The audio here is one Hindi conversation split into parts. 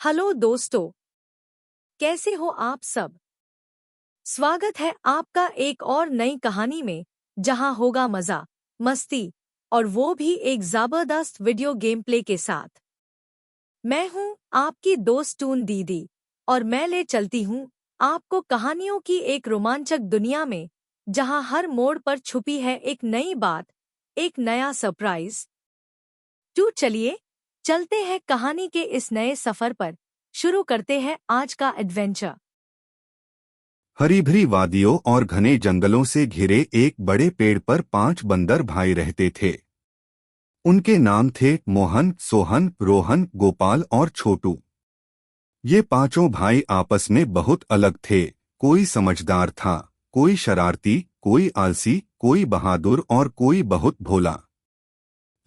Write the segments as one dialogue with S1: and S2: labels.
S1: हेलो दोस्तों, कैसे हो आप सब। स्वागत है आपका एक और नई कहानी में, जहां होगा मजा, मस्ती और वो भी एक जबरदस्त वीडियो गेम प्ले के साथ। मैं हूं आपकी दोस्त टून दीदी और मैं ले चलती हूं आपको कहानियों की एक रोमांचक दुनिया में, जहां हर मोड़ पर छुपी है एक नई बात, एक नया सरप्राइज। तो चलिए चलते हैं कहानी के इस नए सफर पर। शुरू करते हैं आज का एडवेंचर।
S2: हरी भरी वादियों और घने जंगलों से घिरे एक बड़े पेड़ पर 5 बंदर भाई रहते थे। उनके नाम थे मोहन, सोहन, रोहन, गोपाल और छोटू। ये पांचों भाई आपस में बहुत अलग थे। कोई समझदार था, कोई शरारती, कोई आलसी, कोई बहादुर और कोई बहुत भोला।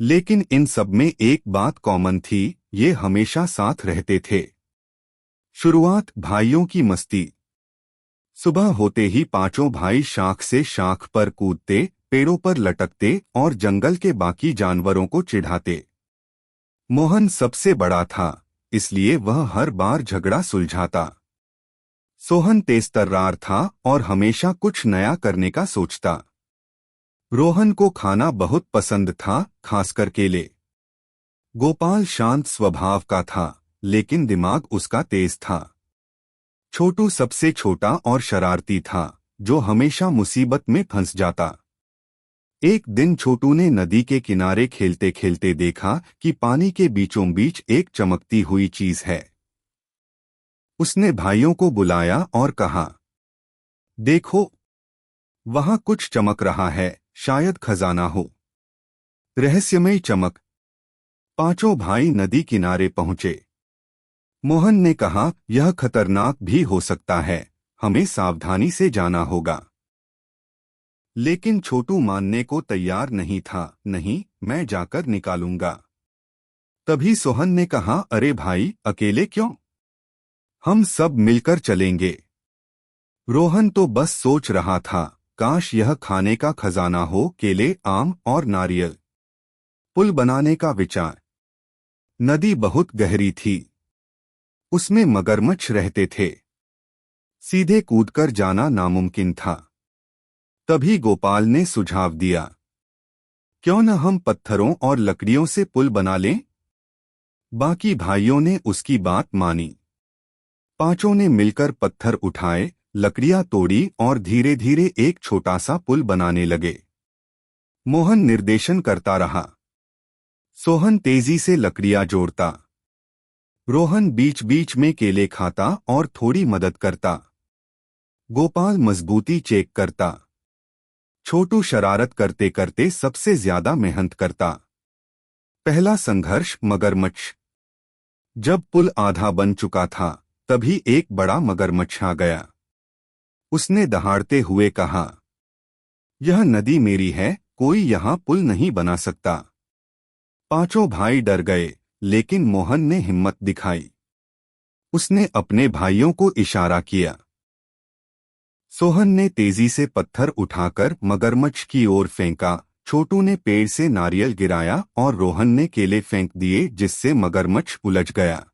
S2: लेकिन इन सब में एक बात कॉमन थी, ये हमेशा साथ रहते थे। शुरुआत भाइयों की मस्ती। सुबह होते ही पांचों भाई शाख से शाख पर कूदते, पेड़ों पर लटकते और जंगल के बाकी जानवरों को चिढ़ाते। मोहन सबसे बड़ा था, इसलिए वह हर बार झगड़ा सुलझाता। सोहन तेजतर्रार था और हमेशा कुछ नया करने का सोचता। रोहन को खाना बहुत पसंद था, खासकर केले। गोपाल शांत स्वभाव का था, लेकिन दिमाग उसका तेज था। छोटू सबसे छोटा और शरारती था, जो हमेशा मुसीबत में फंस जाता। एक दिन छोटू ने नदी के किनारे खेलते खेलते देखा कि पानी के बीचों बीच एक चमकती हुई चीज है। उसने भाइयों को बुलाया और कहा, देखो, वहां कुछ चमक रहा है, शायद खजाना हो। रहस्यमयी चमक। पांचों भाई नदी किनारे पहुंचे। मोहन ने कहा, यह खतरनाक भी हो सकता है, हमें सावधानी से जाना होगा। लेकिन छोटू मानने को तैयार नहीं था। नहीं, मैं जाकर निकालूंगा। तभी सोहन ने कहा, अरे भाई, अकेले क्यों? हम सब मिलकर चलेंगे। रोहन तो बस सोच रहा था, काश यह खाने का खजाना हो, केले, आम और नारियल। पुल बनाने का विचार। नदी बहुत गहरी थी, उसमें मगरमच्छ रहते थे। सीधे कूदकर जाना नामुमकिन था। तभी गोपाल ने सुझाव दिया, क्यों न हम पत्थरों और लकड़ियों से पुल बना लें? बाकी भाइयों ने उसकी बात मानी। पांचों ने मिलकर पत्थर उठाए, लकड़ियां तोड़ी और धीरे धीरे एक छोटा सा पुल बनाने लगे। मोहन निर्देशन करता रहा। सोहन तेजी से लकड़ियां जोड़ता। रोहन बीच बीच में केले खाता और थोड़ी मदद करता। गोपाल मजबूती चेक करता। छोटू शरारत करते करते सबसे ज्यादा मेहनत करता। पहला संघर्ष, मगरमच्छ। जब पुल आधा बन चुका था, तभी एक बड़ा मगरमच्छ आ गया। उसने दहाड़ते हुए कहा, यह नदी मेरी है, कोई यहाँ पुल नहीं बना सकता। पांचों भाई डर गए, लेकिन मोहन ने हिम्मत दिखाई। उसने अपने भाइयों को इशारा किया। सोहन ने तेजी से पत्थर उठाकर मगरमच्छ की ओर फेंका। छोटू ने पेड़ से नारियल गिराया और रोहन ने केले फेंक दिए, जिससे मगरमच्छ उलझ गया।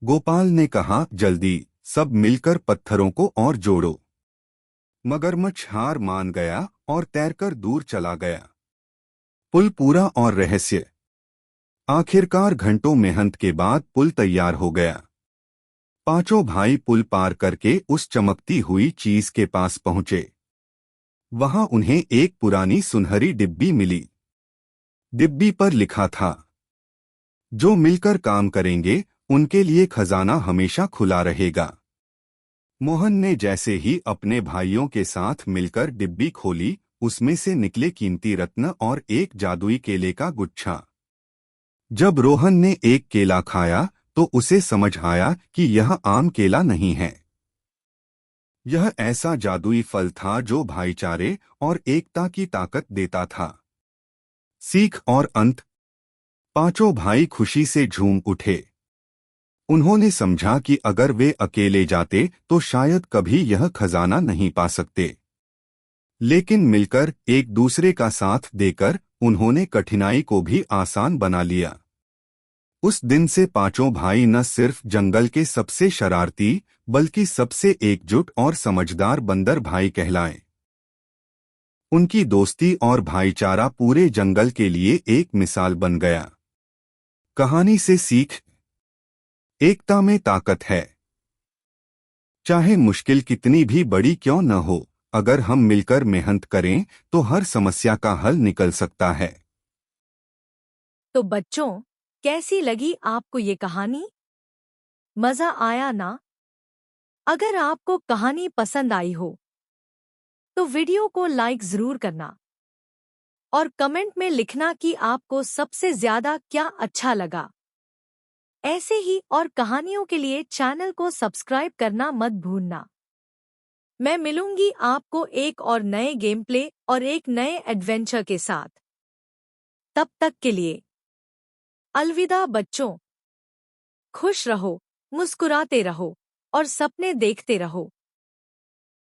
S2: गोपाल ने कहा, जल्दी, सब मिलकर पत्थरों को और जोड़ो। मगरमच्छ हार मान गया और तैरकर दूर चला गया। पुल पूरा और रहस्य। आखिरकार घंटों मेहनत के बाद पुल तैयार हो गया। पांचों भाई पुल पार करके उस चमकती हुई चीज के पास पहुंचे। वहां उन्हें एक पुरानी सुनहरी डिब्बी मिली। डिब्बी पर लिखा था, जो मिलकर काम करेंगे, उनके लिए खजाना हमेशा खुला रहेगा। मोहन ने जैसे ही अपने भाइयों के साथ मिलकर डिब्बी खोली, उसमें से निकले कीमती रत्न और एक जादुई केले का गुच्छा। जब रोहन ने एक केला खाया, तो उसे समझ आया कि यह आम केला नहीं है। यह ऐसा जादुई फल था जो भाईचारे और एकता की ताकत देता था। सीख और अंत। पांचों भाई खुशी से झूम उठे। उन्होंने समझा कि अगर वे अकेले जाते तो शायद कभी यह खजाना नहीं पा सकते। लेकिन मिलकर, एक दूसरे का साथ देकर, उन्होंने कठिनाई को भी आसान बना लिया। उस दिन से पांचों भाई न सिर्फ जंगल के सबसे शरारती बल्कि सबसे एकजुट और समझदार बंदर भाई कहलाए। उनकी दोस्ती और भाईचारा पूरे जंगल के लिए एक मिसाल बन गया। कहानी से सीख। एकता में ताकत है। चाहे मुश्किल कितनी भी बड़ी क्यों न हो, अगर हम मिलकर मेहनत करें तो हर समस्या का हल निकल सकता है।
S1: तो बच्चों, कैसी लगी आपको ये कहानी? मजा आया ना? अगर आपको कहानी पसंद आई हो तो वीडियो को लाइक जरूर करना और कमेंट में लिखना कि आपको सबसे ज्यादा क्या अच्छा लगा। ऐसे ही और कहानियों के लिए चैनल को सब्सक्राइब करना मत भूलना। मैं मिलूंगी आपको एक और नए गेम प्ले और एक नए एडवेंचर के साथ। तब तक के लिए अलविदा बच्चों। खुश रहो, मुस्कुराते रहो और सपने देखते रहो।